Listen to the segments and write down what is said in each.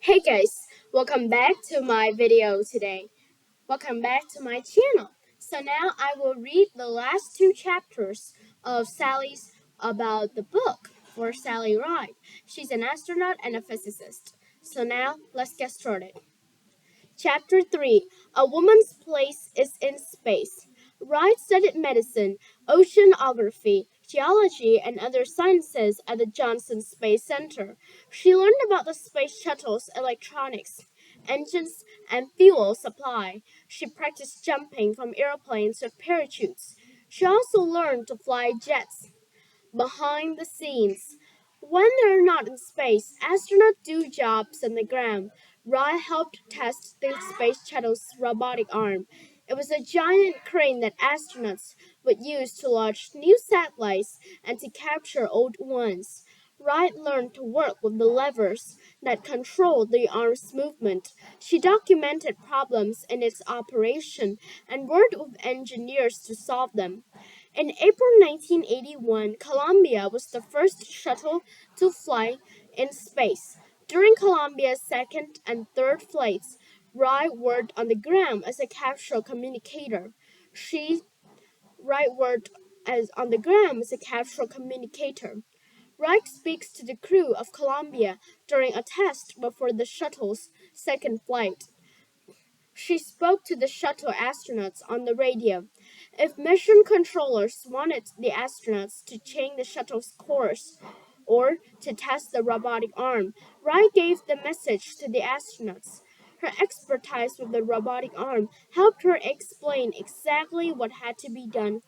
Hey guys, welcome back to my video today. Welcome back to my channel. So now I will read the last two chapters of Sally's about the book for Sally Ride. She's an astronaut and a physicist. So now let's get started. Chapter 3. A Woman's Place is in Space. Wright studied medicine, oceanography, geology, and other sciences at the Johnson Space Center. She learned about the space shuttle's electronics, engines, and fuel supply. She practiced jumping from airplanes with parachutes. She also learned to fly jets. Behind the scenes. When they're not in space, astronauts do jobs on the ground. Rye helped test the space shuttle's robotic arm. It was a giant crane that astronauts would use to launch new satellites and to capture old ones. Wright learned to work with the levers that controlled the arm's movement. She documented problems in its operation and worked with engineers to solve them. In April 1981, Columbia was the first shuttle to fly in space. During Columbia's second and third flights, Wright worked on the ground as a capsule communicator. She Wright worked as on the ground as a capsule communicator. Wright speaks to the crew of Columbia during a test before the shuttle's second flight. She spoke to the shuttle astronauts on the radio. If mission controllers wanted the astronauts to change the shuttle's course or to test the robotic arm, Wright gave the message to the astronauts. Her expertise with the robotic arm helped her explain exactly what had to be done.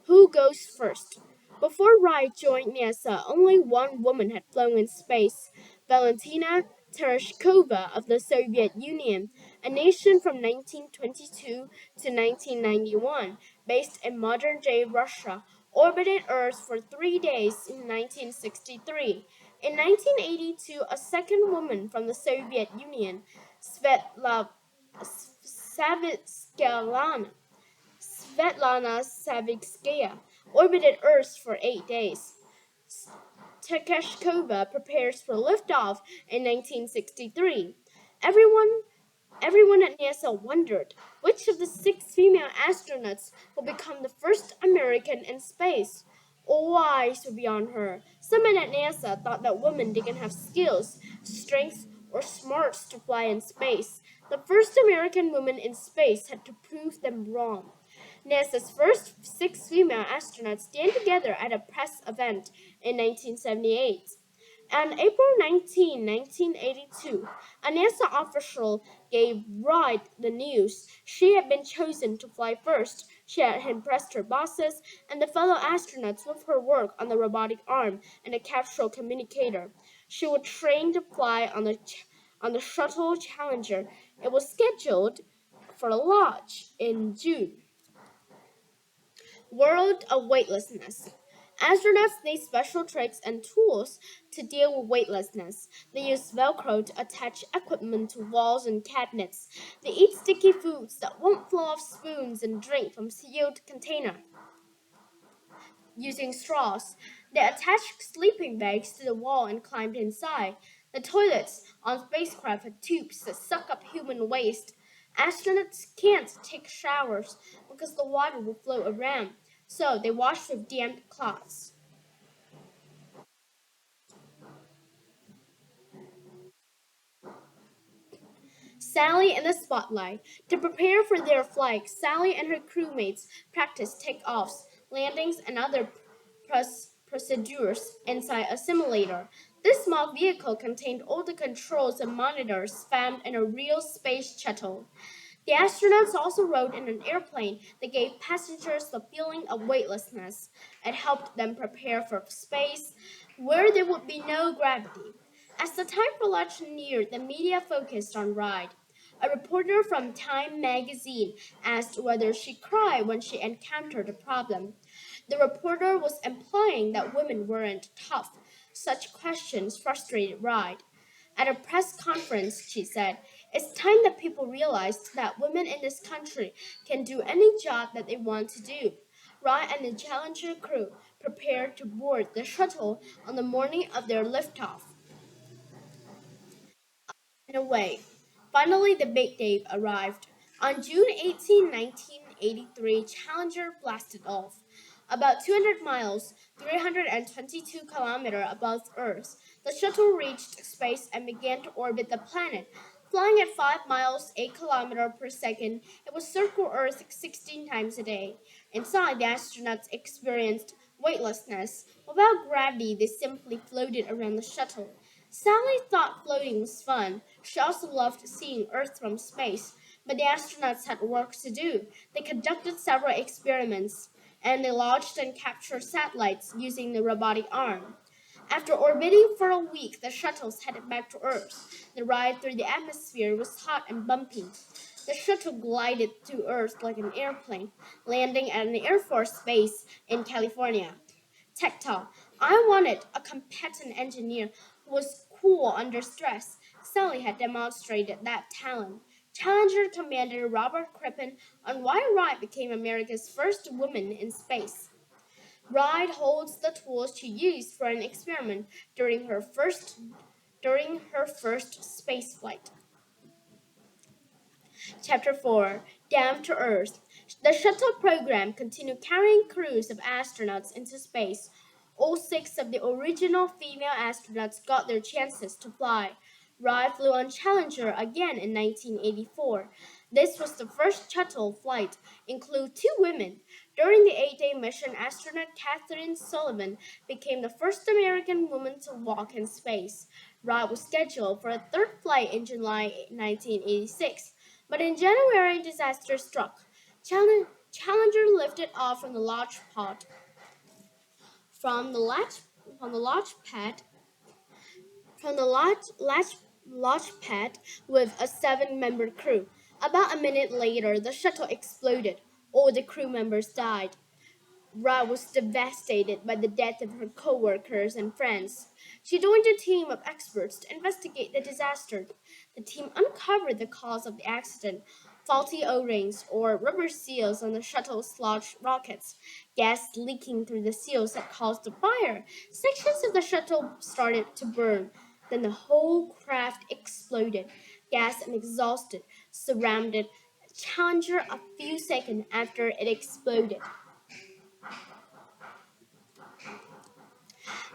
Who goes first? Before Wright joined NASA, only one woman had flown in space, Valentina Tereshkova of the Soviet Union, a nation from 1922 to 1991, based in modern-day Russia, orbited Earth for 3 days in 1963. In 1982, a second woman from the Soviet Union, Svetlana Savitskaya, orbited Earth for 8 days. Tereshkova prepares for liftoff in 1963. Everyone Everyone at NASA wondered which of the six female astronauts will become the first American in space. All eyes would be on her. Some men at NASA thought that women didn't have skills, strength, or smarts to fly in space. The first American woman in space had to prove them wrong. NASA's first six female astronauts stand together at a press event in 1978. On April 19, 1982, a NASA official gave Wright the news. She had been chosen to fly first. She had impressed her bosses and the fellow astronauts with her work on the robotic arm and the capsule communicator. She was trained to fly on the shuttle Challenger. It was scheduled for launch in June. World of weightlessness. Astronauts need special tricks and tools to deal with weightlessness. They use Velcro to attach equipment to walls and cabinets. They eat sticky foods that won't flow off spoons and drink from sealed containers using straws. They attached sleeping bags to the wall and climbed inside. The toilets on spacecraft had tubes that suck up human waste. Astronauts can't take showers because the water will flow around, so they wash with damp cloths. Sally in the spotlight. To prepare for their flight, Sally and her crewmates practiced takeoffs, landings, and other procedures inside a simulator. This small vehicle contained all the controls and monitors found in a real space shuttle. The astronauts also rode in an airplane that gave passengers the feeling of weightlessness. It helped them prepare for space, where there would be no gravity. As the time for launch neared, the media focused on Ride. A reporter from Time magazine asked whether she cried when she encountered a problem. The reporter was implying that women weren't tough. Such questions frustrated Ride. At a press conference, she said, "It's time that people realized that women in this country can do any job that they want to do." Rye and the Challenger crew prepared to board the shuttle on the morning of their liftoff. away. Finally, the big day arrived. On June 18, 1983, Challenger blasted off. About 200 miles, 322 kilometers above Earth, the shuttle reached space and began to orbit the planet. Flying at 5 miles, 8 kilometers per second, it would circle Earth 16 times a day. Inside, the astronauts experienced weightlessness. Without gravity, they simply floated around the shuttle. Sally thought floating was fun. She also loved seeing Earth from space, but the astronauts had work to do. They conducted several experiments, and they launched and captured satellites using the robotic arm. After orbiting for a week, the shuttles headed back to Earth. The ride through the atmosphere was hot and bumpy. The shuttle glided to Earth like an airplane, landing at an Air Force base in California. Tactile. I wanted a competent engineer who was cool under stress. Sally had demonstrated that talent. Challenger Commander Robert Crippen on why Wright became America's first woman in space. Wright holds the tools she used for an experiment during her first space flight. Chapter 4 Down to Earth. The shuttle program continued carrying crews of astronauts into space. All six of the original female astronauts got their chances to fly. Wright flew on Challenger again in 1984. This was the first shuttle flight include two women. During the 8-day mission, astronaut Catherine Sullivan became the first American woman to walk in space. Wright was scheduled for a third flight in July 1986. But in January, disaster struck. Challenger lifted off from the launch pod, from the latch, from the launch pad, from the launch pad with a seven-member crew. About a minute later, the shuttle exploded. All the crew members died. Ra was devastated by the death of her co-workers and friends. She joined a team of experts to investigate the disaster. The team uncovered the cause of the accident: faulty O-rings or rubber seals on the shuttle's launch rockets. Gas leaking through the seals had caused the fire. Sections of the shuttle started to burn. Then the whole craft exploded. Gas and exhaust surrounded Challenger a few seconds after it exploded.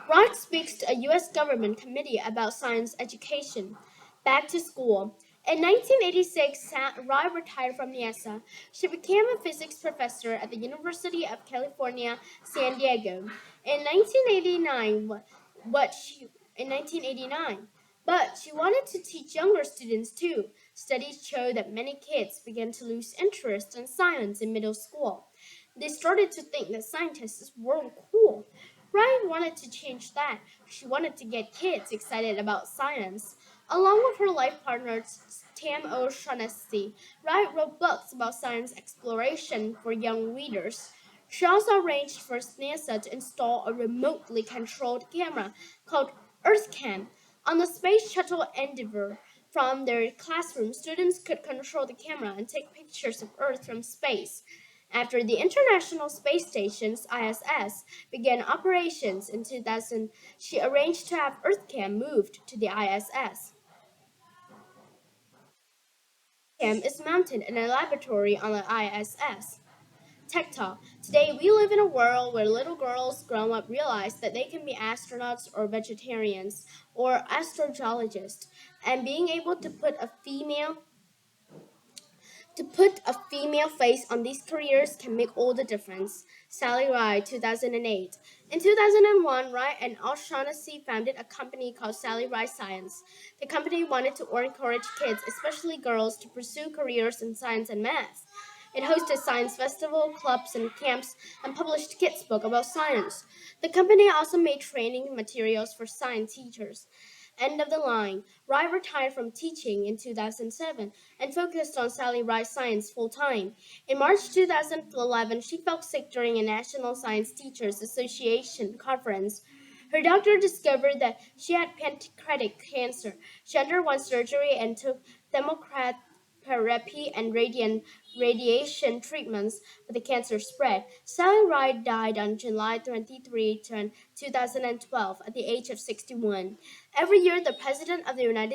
Wright speaks to a U.S. government committee about science education. Back to school. In 1986, Wright retired from NASA. She became a physics professor at the University of California, San Diego. In 1989, what she in 1989, but she wanted to teach younger students too. Studies show that many kids began to lose interest in science in middle school. They started to think that scientists weren't cool. Ryan wanted to change that. She wanted to get kids excited about science. Along with her life partner, Tam O'Shaughnessy, Wright wrote books about science exploration for young readers. She also arranged for NASA to install a remotely controlled camera called EarthCam on the Space Shuttle Endeavour. From their classroom, students could control the camera and take pictures of Earth from space. After the International Space Station's ISS began operations in 2000, she arranged to have EarthCam moved to the ISS. Cam is mounted in a laboratory on the ISS. Tactile. Today, we live in a world where little girls grow up realize that they can be astronauts or vegetarians or astrogeologists, and being able to put a female face on these careers can make all the difference. Sally Ride, 2008. In 2001, Wright and O'Shaughnessy founded a company called Sally Ride Science. The company wanted to encourage kids, especially girls, to pursue careers in science and math. It hosted science festival, clubs, and camps, and published kids' books about science. The company also made training materials for science teachers. End of the line. Wright retired from teaching in 2007 and focused on Sally Ride Science full time. In March 2011, she fell sick during a National Science Teachers Association conference. Her doctor discovered that she had pancreatic cancer. She underwent surgery and took chemotherapy and radiation treatments, but the cancer spread. Sally Ride died on July 23, 2012, at the age of 61. Every year, the President of the United